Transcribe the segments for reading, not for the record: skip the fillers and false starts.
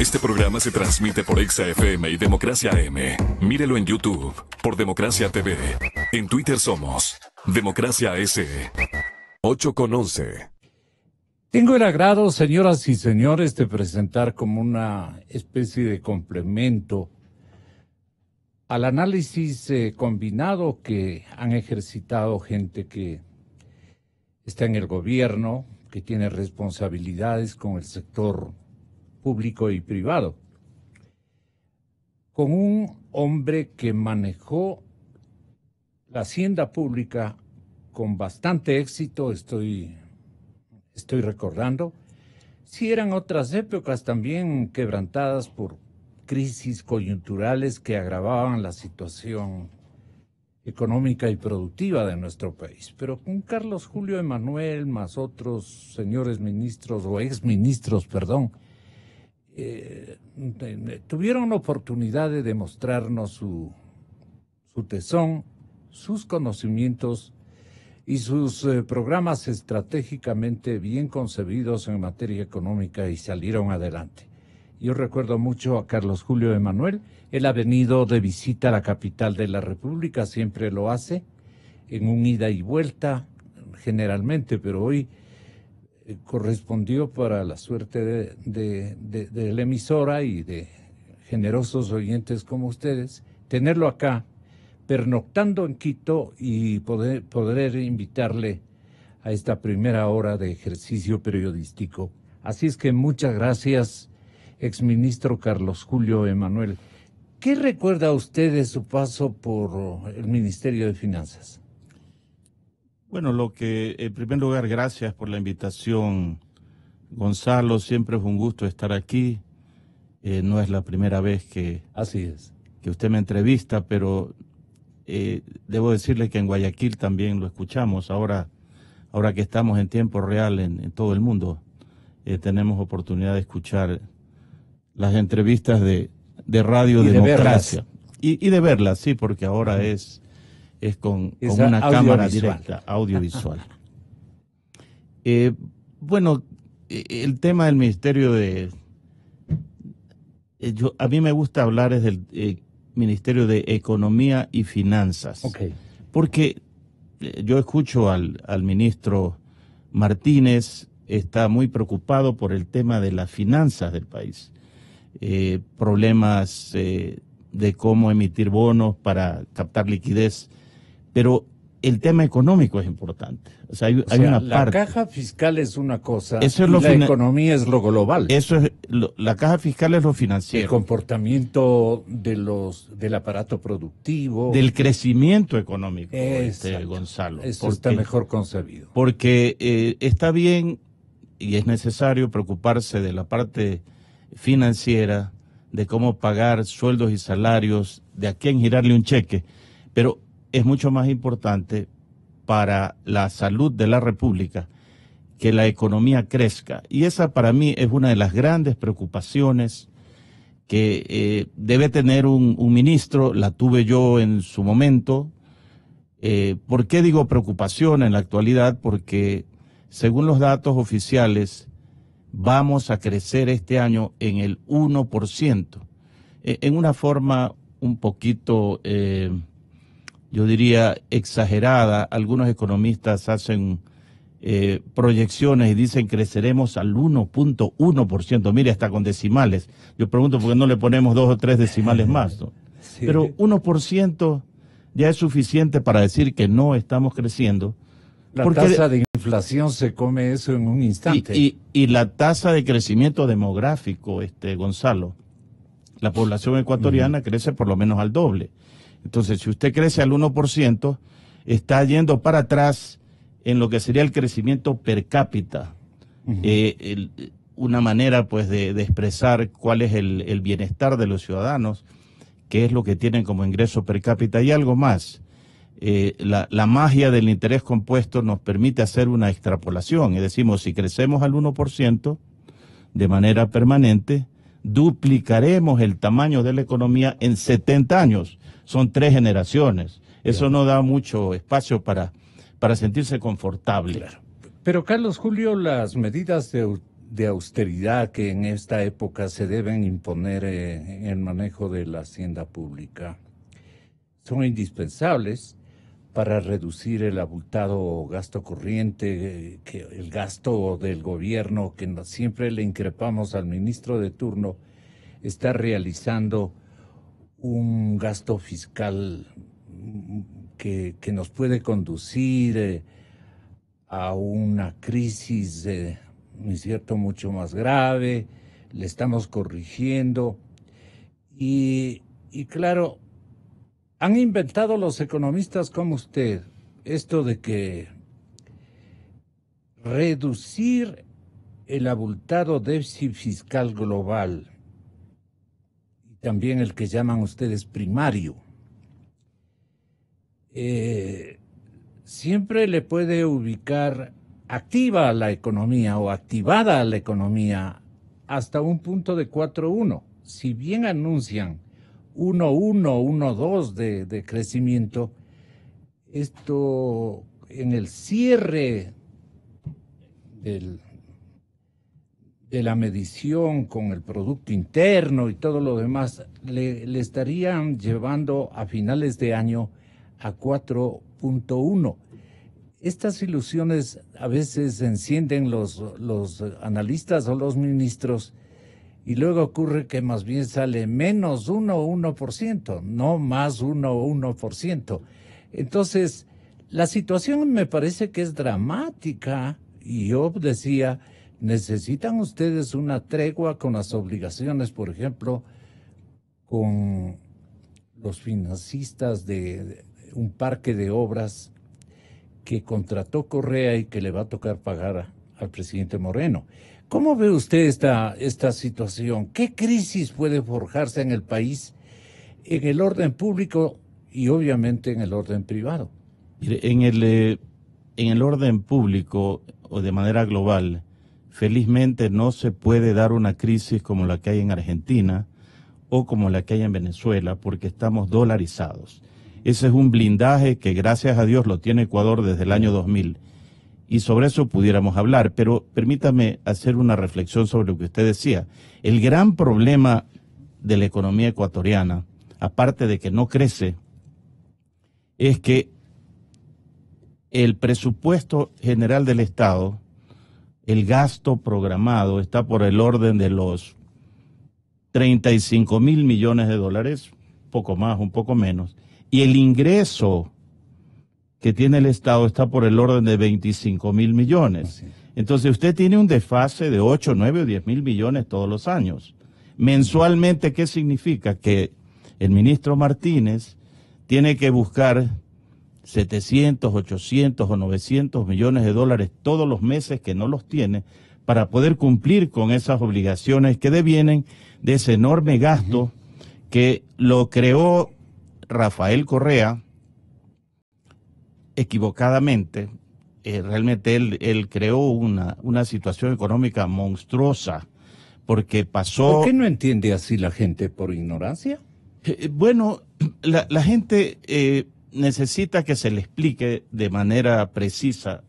Este programa se transmite por Exa FM y Democracia AM. Mírelo en YouTube por Democracia TV. En Twitter somos Democracia S. 8:11. Tengo el agrado, señoras y señores, de presentar como una especie de complemento al análisis combinado que han ejercitado gente que está en el gobierno, que tiene responsabilidades con el sector público y privado, con un hombre que manejó la hacienda pública con bastante éxito, estoy recordando. Sí, eran otras épocas también quebrantadas por crisis coyunturales que agravaban la situación económica y productiva de nuestro país. Pero con Carlos Julio Emanuel, más otros señores ministros o exministros, tuvieron la oportunidad de demostrarnos su tesón, sus conocimientos y sus programas estratégicamente bien concebidos en materia económica, y salieron adelante. Yo recuerdo mucho a Carlos Julio Emanuel. Él ha venido de visita a la capital de la República, siempre lo hace, en un ida y vuelta generalmente, pero hoy correspondió, para la suerte de la emisora y de generosos oyentes como ustedes, tenerlo acá, pernoctando en Quito, y poder invitarle a esta primera hora de ejercicio periodístico. Así es que muchas gracias, exministro Carlos Julio Emanuel. ¿Qué recuerda usted de su paso por el Ministerio de Finanzas? Bueno, en primer lugar, gracias por la invitación, Gonzalo. Siempre es un gusto estar aquí. No es la primera vez que usted me entrevista, pero debo decirle que en Guayaquil también lo escuchamos. Ahora que estamos en tiempo real en todo el mundo, tenemos oportunidad de escuchar las entrevistas de Radio Democracia. Y de verlas, sí, porque ahora es con una cámara directa, audiovisual. Bueno, el tema del Ministerio a mí me gusta hablar es del Ministerio de Economía y Finanzas. Okay. Porque yo escucho al ministro Martínez, está muy preocupado por el tema de las finanzas del país. Problemas de cómo emitir bonos para captar liquidez, pero el tema económico es importante. O sea, hay una parte. La caja fiscal es una cosa, eso es y la economía es lo global. Eso es la caja fiscal es lo financiero. El comportamiento del aparato productivo. Del crecimiento económico, Gonzalo. Eso está mejor concebido. Porque está bien y es necesario preocuparse de la parte financiera, de cómo pagar sueldos y salarios, de a quién girarle un cheque, pero es mucho más importante para la salud de la República que la economía crezca. Y esa para mí es una de las grandes preocupaciones que debe tener un ministro. La tuve yo en su momento. ¿Por qué digo preocupación en la actualidad? Porque según los datos oficiales, vamos a crecer este año en el 1%, en una forma un poquito, yo diría, exagerada. Algunos economistas hacen proyecciones y dicen creceremos al 1.1%, mire, hasta con decimales. Yo pregunto por qué no le ponemos 2 o 3 decimales más, ¿no? Sí. Pero 1% ya es suficiente para decir que no estamos creciendo. La tasa de inflación se come eso en un instante. Y la tasa de crecimiento demográfico, Gonzalo, la población ecuatoriana crece por lo menos al doble. Entonces, si usted crece al 1%, está yendo para atrás en lo que sería el crecimiento per cápita. Una manera, pues, de expresar cuál es el bienestar de los ciudadanos, qué es lo que tienen como ingreso per cápita. Y algo más. La magia del interés compuesto nos permite hacer una extrapolación, y decimos, si crecemos al 1% de manera permanente, duplicaremos el tamaño de la economía en 70 años. Son 3 generaciones. Eso no da mucho espacio para sentirse confortable. Claro. Pero, Carlos Julio, las medidas de austeridad que en esta época se deben imponer en el manejo de la hacienda pública son indispensables para reducir el abultado gasto corriente, que el gasto del gobierno, que siempre le increpamos al ministro de turno, está realizando un gasto fiscal que nos puede conducir a una crisis, ¿no es cierto?, mucho más grave. Le estamos corrigiendo y claro, han inventado los economistas como usted esto de que reducir el abultado déficit fiscal global, y también el que llaman ustedes primario, siempre le puede ubicar activa a la economía o activada a la economía hasta un punto de 4.1. Si bien anuncian 1.1, 1.2 de crecimiento, esto en el cierre de la medición con el Producto Interno y todo lo demás, le estarían llevando a finales de año a 4.1. Estas ilusiones a veces encienden los analistas o los ministros y luego ocurre que más bien sale menos 1%, no más 1%. Entonces, la situación me parece que es dramática y yo decía, necesitan ustedes una tregua con las obligaciones, por ejemplo, con los financistas de un parque de obras que contrató Correa y que le va a tocar pagar al presidente Moreno. ¿Cómo ve usted esta situación? ¿Qué crisis puede forjarse en el país, en el orden público y obviamente en el orden privado? Mire, en el orden público o de manera global, felizmente no se puede dar una crisis como la que hay en Argentina o como la que hay en Venezuela, porque estamos dolarizados. Ese es un blindaje que gracias a Dios lo tiene Ecuador desde el año 2000. Y sobre eso pudiéramos hablar, pero permítame hacer una reflexión sobre lo que usted decía. El gran problema de la economía ecuatoriana, aparte de que no crece, es que el presupuesto general del Estado, el gasto programado, está por el orden de los 35.000 millones de dólares, poco más, un poco menos, y el ingreso que tiene el Estado está por el orden de 25.000 millones. Entonces usted tiene un desfase de 8, 9 o 10.000 millones todos los años. Mensualmente, ¿qué significa? Que el ministro Martínez tiene que buscar 700, 800 o 900 millones de dólares todos los meses que no los tiene para poder cumplir con esas obligaciones que devienen de ese enorme gasto que lo creó Rafael Correa equivocadamente. Realmente él creó una situación económica monstruosa porque pasó... ¿Por qué no entiende así la gente? ¿Por ignorancia? Bueno, la gente necesita que se le explique de manera precisa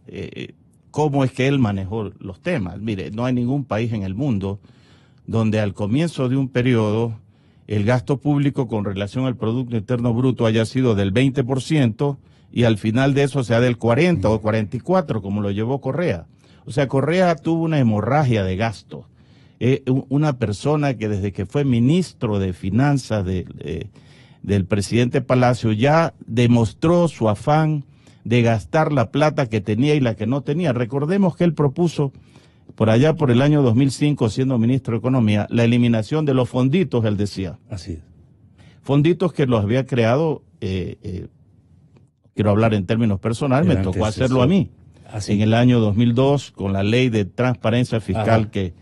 cómo es que él manejó los temas. Mire, no hay ningún país en el mundo donde al comienzo de un periodo el gasto público con relación al Producto Interno Bruto haya sido del 20% y al final de eso sea del 40 o 44, como lo llevó Correa. O sea, Correa tuvo una hemorragia de gasto. Una persona que desde que fue ministro de Finanzas del presidente Palacio ya demostró su afán de gastar la plata que tenía y la que no tenía. Recordemos que él propuso por allá por el año 2005, siendo ministro de Economía, la eliminación de los fonditos, él decía. Así es. Fonditos que los había creado, quiero hablar en términos personales, me tocó hacerlo a mí. Así. En el año 2002, con la ley de transparencia fiscal que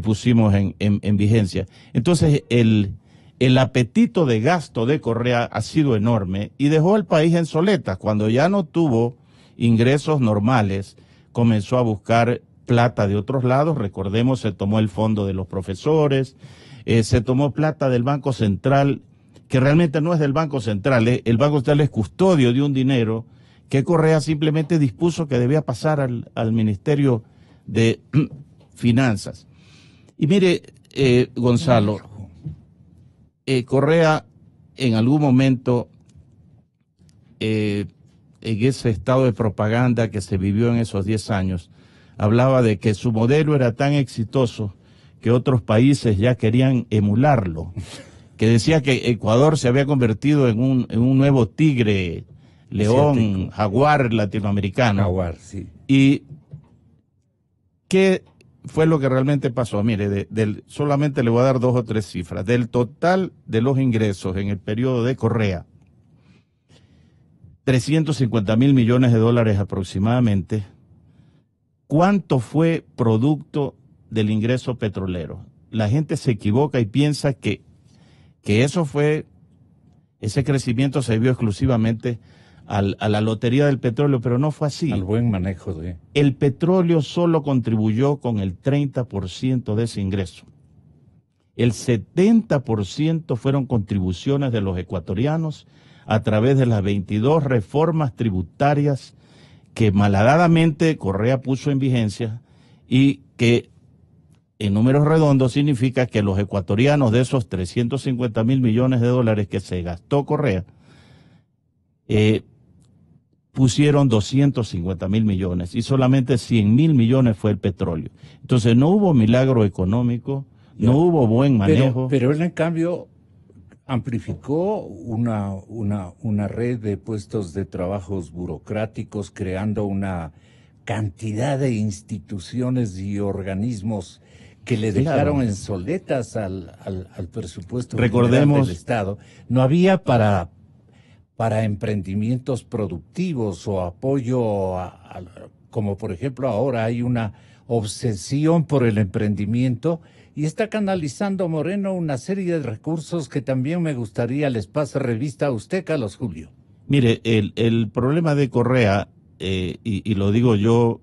pusimos en vigencia. Entonces, el apetito de gasto de Correa ha sido enorme y dejó al país en soletas. Cuando ya no tuvo ingresos normales, comenzó a buscar plata de otros lados. Recordemos, se tomó el fondo de los profesores, se tomó plata del Banco Central, que realmente no es del Banco Central. El Banco Central es custodio de un dinero que Correa simplemente dispuso que debía pasar al Ministerio de Finanzas. Y mire, Gonzalo, Correa en algún momento, en ese estado de propaganda que se vivió en esos 10 años, hablaba de que su modelo era tan exitoso que otros países ya querían emularlo, que decía que Ecuador se había convertido en un nuevo tigre, león, Asiático. jaguar latinoamericano. Jaguar, sí. ¿Y qué fue lo que realmente pasó? Mire, solamente le voy a dar 2 o 3 cifras. Del total de los ingresos en el periodo de Correa, 350.000 millones de dólares aproximadamente, ¿cuánto fue producto del ingreso petrolero? La gente se equivoca y piensa que ese crecimiento se debió exclusivamente a la lotería del petróleo, pero no fue así. Al buen manejo de... El petróleo solo contribuyó con el 30% de ese ingreso. El 70% fueron contribuciones de los ecuatorianos a través de las 22 reformas tributarias que malhadadamente Correa puso en vigencia y que en números redondos significa que los ecuatorianos, de esos 350.000 millones de dólares que se gastó Correa, pusieron 250.000 millones y solamente 100.000 millones fue el petróleo. Entonces no hubo milagro económico, no hubo buen manejo. Pero él en cambio amplificó una red de puestos de trabajos burocráticos, creando una cantidad de instituciones y organismos que le dejaron en soletas al presupuesto general del Estado. No había para emprendimientos productivos o apoyo, como por ejemplo ahora hay una obsesión por el emprendimiento y está canalizando Moreno una serie de recursos que también me gustaría les pase revista a usted, Carlos Julio. Mire, el problema de Correa, y lo digo yo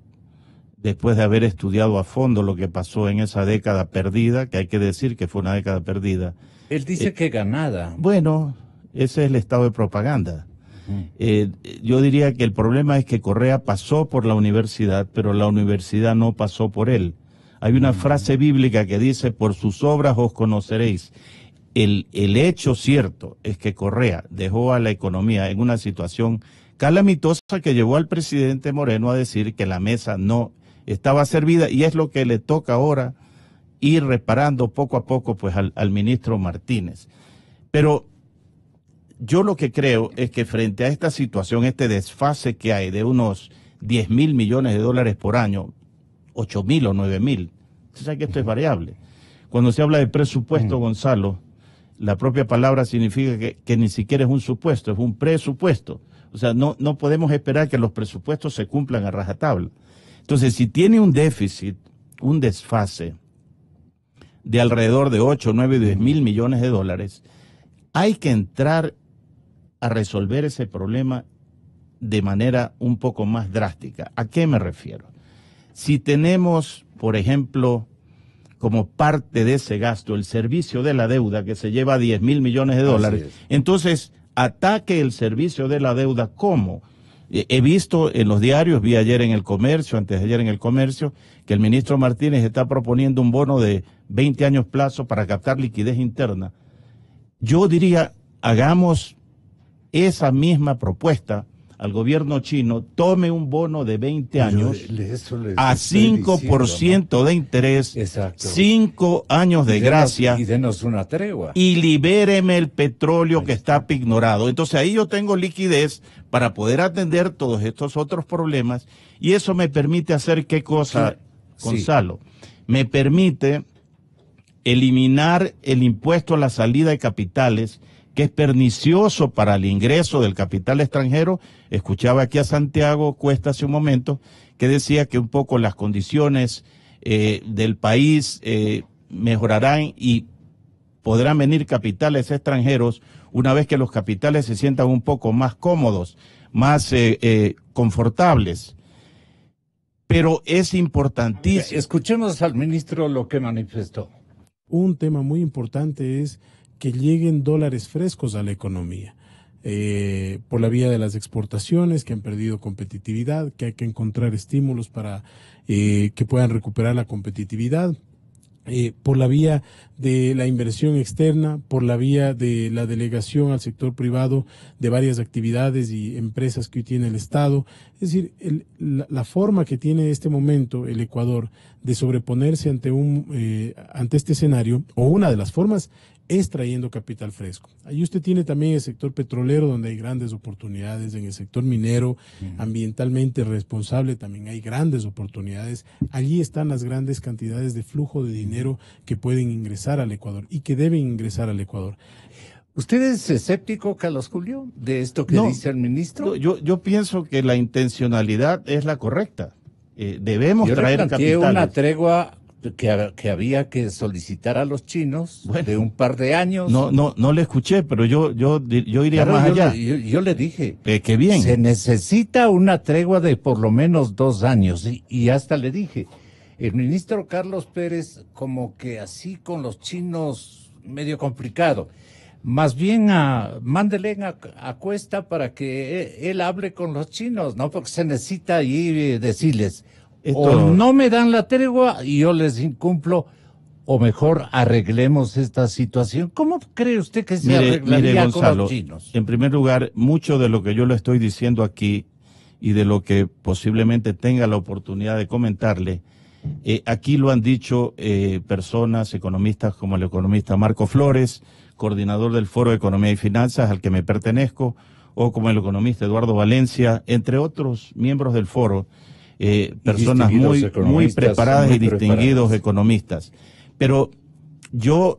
después de haber estudiado a fondo lo que pasó en esa década perdida, que hay que decir que fue una década perdida. Él dice que ganada. Bueno, ese es el estado de propaganda. Yo diría que el problema es que Correa pasó por la universidad, pero la universidad no pasó por él. Hay una frase bíblica que dice, por sus obras os conoceréis. El hecho cierto es que Correa dejó a la economía en una situación calamitosa que llevó al presidente Moreno a decir que la mesa no estaba servida, y es lo que le toca ahora ir reparando poco a poco pues al ministro Martínez. Pero yo lo que creo es que frente a esta situación, este desfase que hay de unos 10.000 millones de dólares por año, 8.000 o 9.000, usted sabe que esto es variable. Cuando se habla de presupuesto, Gonzalo, la propia palabra significa que ni siquiera es un supuesto, es un presupuesto. O sea, no podemos esperar que los presupuestos se cumplan a rajatabla. Entonces, si tiene un déficit, un desfase de alrededor de 8, 9, 10.000 millones de dólares, hay que entrar a resolver ese problema de manera un poco más drástica. ¿A qué me refiero? Si tenemos, por ejemplo, como parte de ese gasto, el servicio de la deuda que se lleva 10.000 millones de dólares, entonces ataque el servicio de la deuda. ¿Cómo? He visto en los diarios, vi ayer en El Comercio, antes de ayer en El Comercio, que el ministro Martínez está proponiendo un bono de 20 años plazo para captar liquidez interna. Yo diría, hagamos esa misma propuesta al gobierno chino, tome un bono de 20 años a 5% de interés, 5 años de gracia, y denos una tregua. Y libéreme el petróleo que está ignorado. Entonces ahí yo tengo liquidez para poder atender todos estos otros problemas, y eso me permite hacer ¿qué cosa, Gonzalo? Me permite eliminar el impuesto a la salida de capitales, que es pernicioso para el ingreso del capital extranjero. Escuchaba aquí a Santiago Cuesta hace un momento, que decía que un poco las condiciones del país mejorarán y podrán venir capitales extranjeros una vez que los capitales se sientan un poco más cómodos, más confortables. Pero es importantísimo. Escuchemos al ministro lo que manifestó. Un tema muy importante es que lleguen dólares frescos a la economía, por la vía de las exportaciones que han perdido competitividad, que hay que encontrar estímulos para que puedan recuperar la competitividad. por la vía de la inversión externa, por la vía de la delegación al sector privado de varias actividades y empresas que hoy tiene el Estado. Es decir, la forma que tiene en este momento el Ecuador de sobreponerse ante este escenario, o una de las formas, es trayendo capital fresco. Ahí usted tiene también el sector petrolero, donde hay grandes oportunidades, en el sector minero, ambientalmente responsable, también hay grandes oportunidades. Allí están las grandes cantidades de flujo de dinero que pueden ingresar al Ecuador y que deben ingresar al Ecuador. ¿Usted es escéptico, Carlos Julio, de esto que dice el ministro? Yo pienso que la intencionalidad es la correcta. Debemos traer capitales. Una tregua que había que solicitar a los chinos de un par de años. No le escuché, pero yo iría más allá. Yo le dije, que bien. Se necesita una tregua de por lo menos 2 años. Y hasta le dije, el ministro Carlos Pérez, como que así con los chinos medio complicado. Más bien mándele a Cuesta para que él hable con los chinos, ¿no? Porque se necesita ahí decirles, o no me dan la tregua y yo les incumplo, o mejor arreglemos esta situación. ¿Cómo cree usted que se arreglaría Gonzalo, con los chinos? En primer lugar, mucho de lo que yo le estoy diciendo aquí y de lo que posiblemente tenga la oportunidad de comentarle, aquí lo han dicho personas, economistas como el economista Marco Flores, coordinador del Foro de Economía y Finanzas al que me pertenezco, o como el economista Eduardo Valencia, entre otros miembros del foro, personas muy preparadas y distinguidos economistas. Pero yo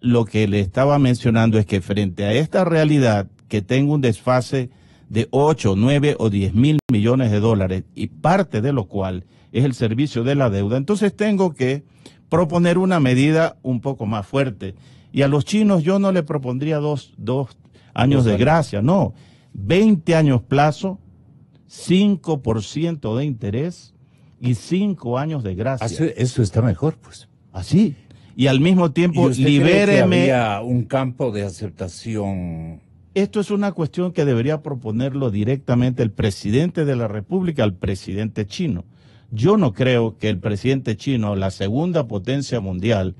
lo que le estaba mencionando es que frente a esta realidad, que tengo un desfase de 8, 9 o 10 mil millones de dólares, y parte de lo cual es el servicio de la deuda, entonces tengo que proponer una medida un poco más fuerte. Y a los chinos yo no le propondría dos años de gracia, no, 20 años plazo, 5% de interés y 5 años de gracia. Eso está mejor, pues. Así. Y al mismo tiempo, libéreme. ¿Que había un campo de aceptación? Esto es una cuestión que debería proponerlo directamente el presidente de la República al presidente chino. Yo no creo que el presidente chino, la segunda potencia mundial,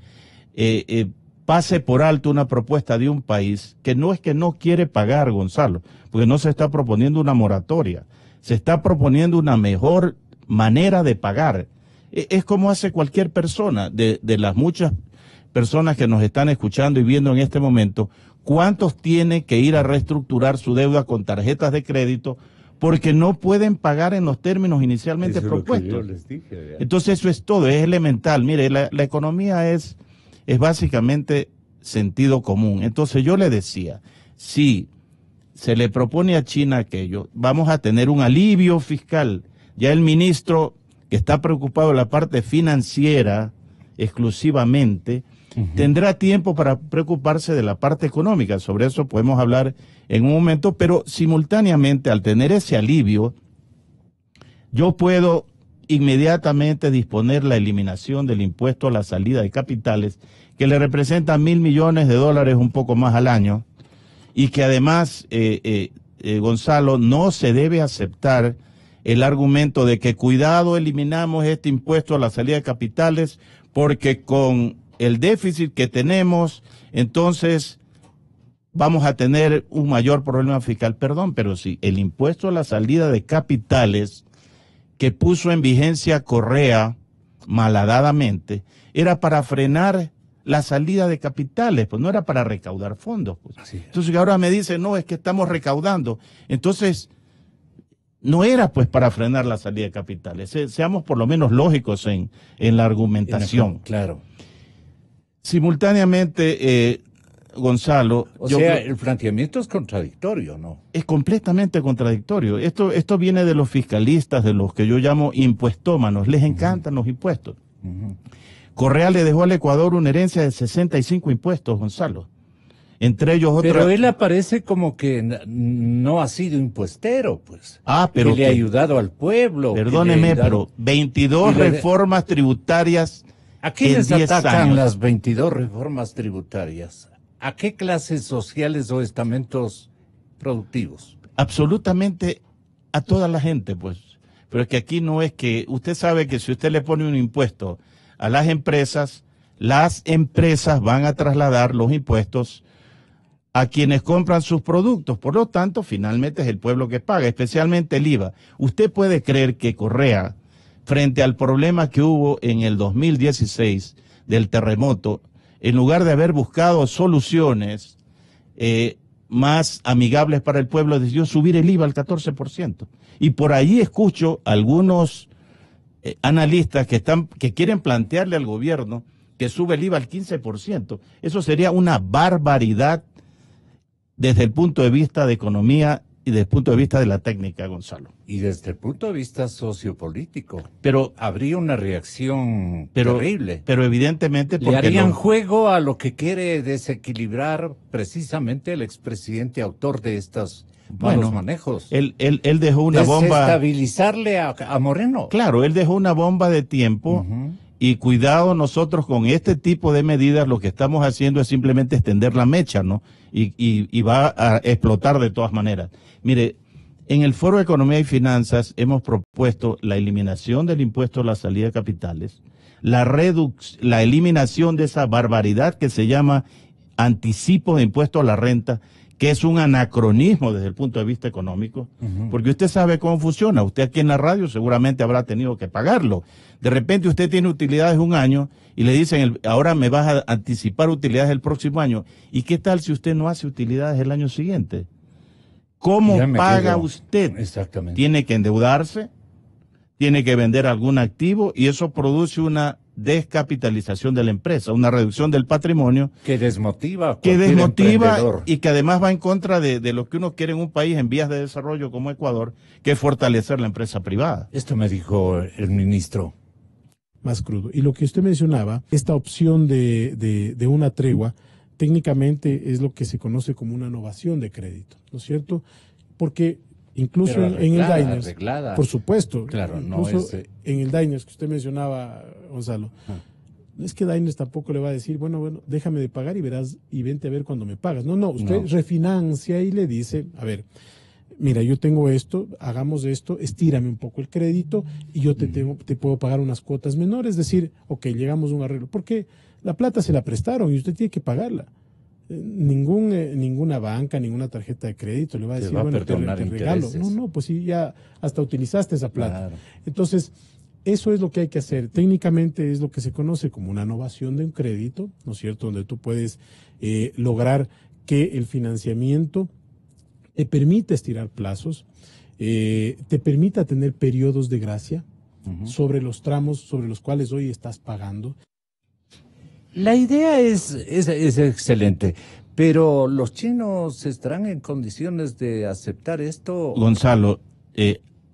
pase por alto una propuesta de un país que no quiere pagar, Gonzalo, porque no se está proponiendo una moratoria, se está proponiendo una mejor manera de pagar. Es como hace cualquier persona, de las muchas personas que nos están escuchando y viendo en este momento, ¿cuántos tienen que ir a reestructurar su deuda con tarjetas de crédito porque no pueden pagar en los términos inicialmente propuestos? Yo les dije, entonces eso es todo, es elemental. Mire, la economía es básicamente sentido común. Entonces yo le decía, si se le propone a China aquello, vamos a tener un alivio fiscal. Ya el ministro, que está preocupado en la parte financiera exclusivamente, tendrá tiempo para preocuparse de la parte económica. Sobre eso podemos hablar en un momento, pero simultáneamente, al tener ese alivio, yo puedo inmediatamente disponer la eliminación del impuesto a la salida de capitales, que le representa 1.000 millones de dólares, un poco más al año, y que además, Gonzalo, no se debe aceptar el argumento de que cuidado, eliminamos este impuesto a la salida de capitales, porque con el déficit que tenemos, entonces vamos a tener un mayor problema fiscal. Perdón, pero si el impuesto a la salida de capitales que puso en vigencia Correa malhadadamente, era para frenar la salida de capitales, pues no era para recaudar fondos. Pues. Entonces ahora me dicen, no, es que estamos recaudando. Entonces, no era pues para frenar la salida de capitales. Seamos por lo menos lógicos en la argumentación. Claro. Simultáneamente, Gonzalo... el planteamiento es contradictorio, ¿no? Es completamente contradictorio. Esto viene de los fiscalistas, de los que yo llamo impuestómanos. Les encantan los impuestos. Correa le dejó al Ecuador una herencia de 65 impuestos, Gonzalo. Entre ellos otros... Pero él aparece como que no ha sido impuestero, pues. Pero que le ha ayudado al pueblo. Perdóneme, pero 22 reformas tributarias. ¿A quiénes atacan las 22 reformas tributarias? ¿A qué clases sociales o estamentos productivos? Absolutamente a toda la gente, pues. Pero es que aquí no es que... Usted sabe que si usted le pone un impuesto a las empresas, las empresas van a trasladar los impuestos a quienes compran sus productos. Por lo tanto, finalmente es el pueblo que paga, especialmente el IVA. ¿Usted puede creer que Correa, frente al problema que hubo en el 2016 del terremoto, en lugar de haber buscado soluciones más amigables para el pueblo, decidió subir el IVA al 14%? Y por ahí escucho algunos analistas que quieren plantearle al gobierno que sube el IVA al 15%. Eso sería una barbaridad desde el punto de vista de economía y desde el punto de vista de la técnica, Gonzalo. Y desde el punto de vista sociopolítico, Pero habría una reacción terrible. Pero evidentemente le harían juego a lo que quiere desequilibrar precisamente el expresidente autor de estos malos manejos. Él dejó una bomba. Desestabilizarle a Moreno. Claro, él dejó una bomba de tiempo. Y cuidado, nosotros con este tipo de medidas lo que estamos haciendo es simplemente extender la mecha, ¿no? Y va a explotar de todas maneras. Mire, en el Foro de Economía y Finanzas hemos propuesto la eliminación del impuesto a la salida de capitales, la eliminación de esa barbaridad que se llama anticipo de impuesto a la renta, que es un anacronismo desde el punto de vista económico, porque usted sabe cómo funciona. Usted aquí en la radio seguramente habrá tenido que pagarlo. De repente usted tiene utilidades un año y le dicen, ahora me vas a anticipar utilidades el próximo año. ¿Y qué tal si usted no hace utilidades el año siguiente? ¿Cómo paga usted? Exactamente. Tiene que endeudarse, tiene que vender algún activo y eso produce una descapitalización de la empresa, una reducción del patrimonio que desmotiva y que además va en contra de lo que uno quiere en un país en vías de desarrollo como Ecuador, que es fortalecer la empresa privada. Esto me dijo el ministro. Más crudo. Y lo que usted mencionaba, esta opción de una tregua, técnicamente es lo que se conoce como una novación de crédito, ¿no es cierto? Porque incluso en el Diners, por supuesto, claro, incluso en el Diners que usted mencionaba, Gonzalo, no es que Diners tampoco le va a decir, bueno, déjame de pagar y verás y vente a ver cuando me pagas. No, usted refinancia y le dice, a ver, mira, yo tengo esto, hagamos esto, estírame un poco el crédito y yo te puedo pagar unas cuotas menores, es decir, ok, llegamos a un arreglo, porque la plata se la prestaron y usted tiene que pagarla. Ninguna banca, ninguna tarjeta de crédito le va a decir, te regalo. No, pues sí, ya hasta utilizaste esa plata. Claro. Entonces, eso es lo que hay que hacer. Técnicamente es lo que se conoce como una novación de un crédito, ¿no es cierto? Donde tú puedes lograr que el financiamiento te permita estirar plazos, te permita tener periodos de gracia sobre los tramos sobre los cuales hoy estás pagando. La idea es excelente, pero ¿los chinos estarán en condiciones de aceptar esto? Gonzalo,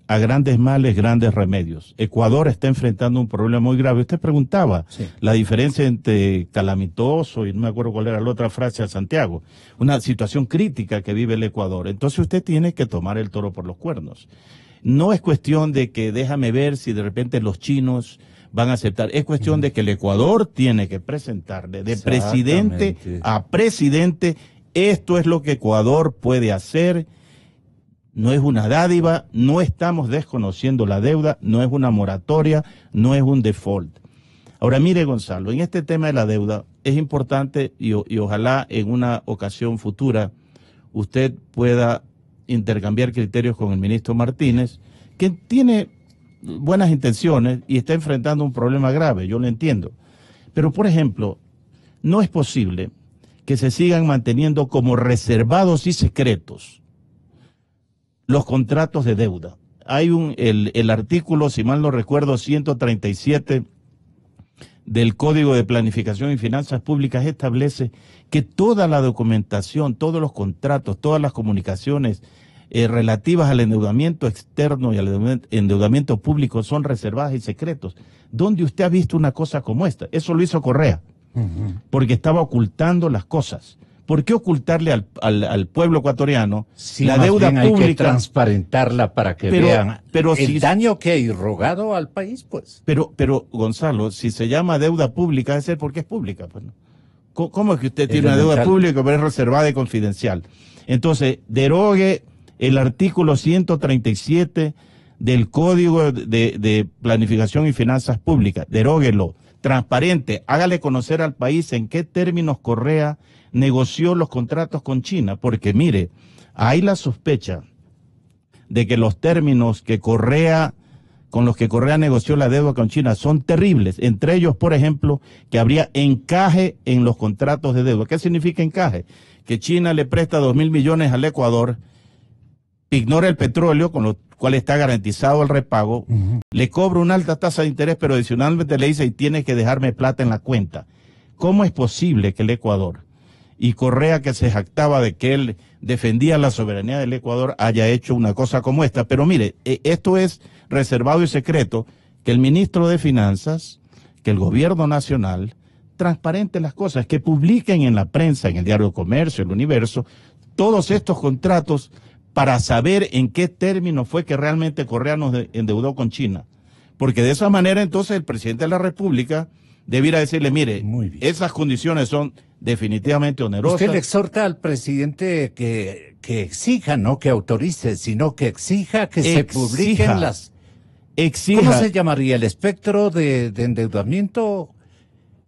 a grandes males, grandes remedios. Ecuador está enfrentando un problema muy grave. Usted preguntaba la diferencia entre calamitoso y no me acuerdo cuál era la otra frase a Santiago. Una situación crítica que vive el Ecuador. Entonces usted tiene que tomar el toro por los cuernos. No es cuestión de que déjame ver si de repente los chinos van a aceptar. Es cuestión de que el Ecuador tiene que presentarle de presidente a presidente. Esto es lo que Ecuador puede hacer. No es una dádiva, no estamos desconociendo la deuda, no es una moratoria, no es un default. Ahora mire, Gonzalo, en este tema de la deuda es importante y ojalá en una ocasión futura usted pueda intercambiar criterios con el ministro Martínez, que tiene buenas intenciones y está enfrentando un problema grave, yo lo entiendo. Pero, por ejemplo, no es posible que se sigan manteniendo como reservados y secretos los contratos de deuda. Hay el artículo, si mal no recuerdo, 137 del Código de Planificación y Finanzas Públicas establece que toda la documentación, todos los contratos, todas las comunicaciones relativas al endeudamiento externo y al endeudamiento público son reservadas y secretos. ¿Dónde usted ha visto una cosa como esta? Eso lo hizo Correa, porque estaba ocultando las cosas. ¿Por qué ocultarle al pueblo ecuatoriano la deuda pública? Hay que transparentarla para que vean el daño que ha irrogado al país, pues. Pero Gonzalo, si se llama deuda pública, debe ser porque es pública, pues, ¿no? ¿Cómo es que usted tiene una deuda pública pero es reservada y confidencial? Entonces, derogue el artículo 137 del Código de Planificación y Finanzas Públicas, deróguelo, transparente, hágale conocer al país en qué términos Correa negoció los contratos con China, porque mire, hay la sospecha de que los términos que con los que Correa negoció la deuda con China son terribles, entre ellos, por ejemplo, que habría encaje en los contratos de deuda. ¿Qué significa encaje? Que China le presta 2.000 millones al Ecuador, ignora el petróleo, con lo cual está garantizado el repago, le cobra una alta tasa de interés, pero adicionalmente le dice, y tiene que dejarme plata en la cuenta. ¿Cómo es posible que el Ecuador, y Correa, que se jactaba de que él defendía la soberanía del Ecuador, haya hecho una cosa como esta? Pero mire, esto es reservado y secreto, que el ministro de Finanzas, que el gobierno nacional, transparente las cosas, que publiquen en la prensa, en el Diario Comercio, El Universo, todos estos contratos para saber en qué término fue que realmente Correa nos endeudó con China. Porque de esa manera entonces el presidente de la República debiera decirle, mire, esas condiciones son definitivamente onerosas. Usted le exhorta al presidente que exija, no que autorice, sino que exija que se publiquen las... ¿Cómo se llamaría? ¿El espectro de endeudamiento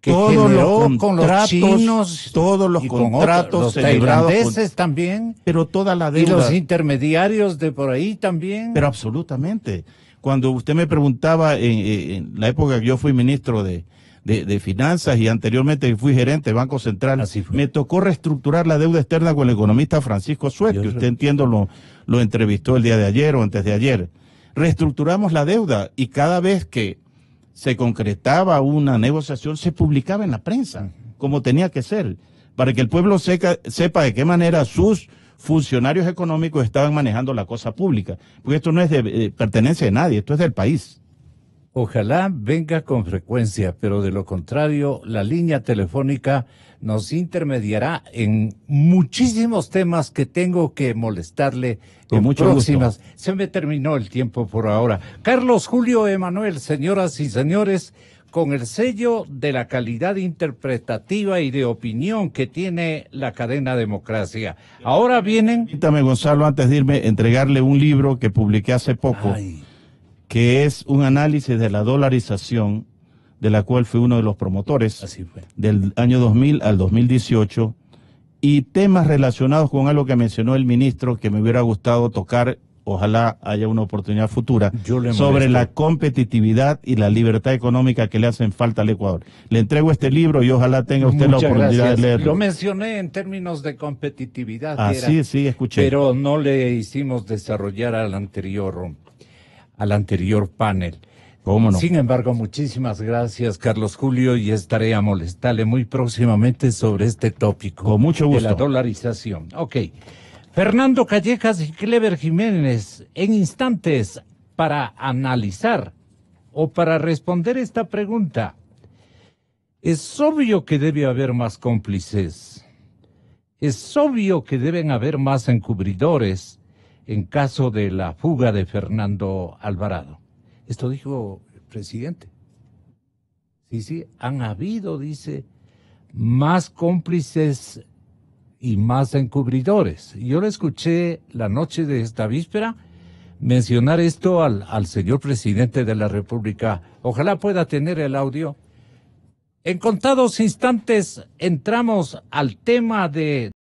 que generó con los chinos? Todos los contratos los celebrados tailandeses también. Pero toda la deuda. Y los intermediarios de por ahí también. Pero absolutamente. Cuando usted me preguntaba en la época que yo fui ministro de Finanzas y anteriormente fui gerente del Banco Central, me tocó reestructurar la deuda externa con el economista Francisco Suet, que usted entiendo lo entrevistó el día de ayer o antes de ayer. Reestructuramos la deuda y cada vez que se concretaba una negociación se publicaba en la prensa, como tenía que ser, para que el pueblo sepa de qué manera sus funcionarios económicos estaban manejando la cosa pública, porque esto no es de pertenencia de nadie, esto es del país. Ojalá venga con frecuencia, pero de lo contrario, la línea telefónica nos intermediará en muchísimos temas que tengo que molestarle con mucho próximas. gusto. Se me terminó el tiempo por ahora. Carlos Julio Emanuel, señoras y señores, con el sello de la calidad interpretativa y de opinión que tiene la cadena Democracia. Ahora vienen... Permítame, Gonzalo, antes de irme, entregarle un libro que publiqué hace poco, que es un análisis de la dolarización, de la cual fui uno de los promotores. Así fue. Del año 2000 al 2018, y temas relacionados con algo que mencionó el ministro que me hubiera gustado tocar, ojalá haya una oportunidad futura, sobre la competitividad y la libertad económica que le hacen falta al Ecuador. Le entrego este libro y ojalá tenga usted la oportunidad de leerlo. Lo mencioné en términos de competitividad. Sí, escuché. Pero no le hicimos desarrollar al anterior panel. ¿Cómo no? Sin embargo, muchísimas gracias, Carlos Julio, y estaré a molestarle muy próximamente sobre este tópico. Con mucho gusto. De la dolarización. Ok. Fernando Callejas y Clever Jiménez, en instantes, para analizar o para responder esta pregunta. Es obvio que debe haber más cómplices. Es obvio que deben haber más encubridores en caso de la fuga de Fernando Alvarado. Esto dijo el presidente. Sí, han habido, dice, más cómplices y más encubridores. Yo le escuché la noche de esta víspera mencionar esto al señor presidente de la República. Ojalá pueda tener el audio. En contados instantes entramos al tema de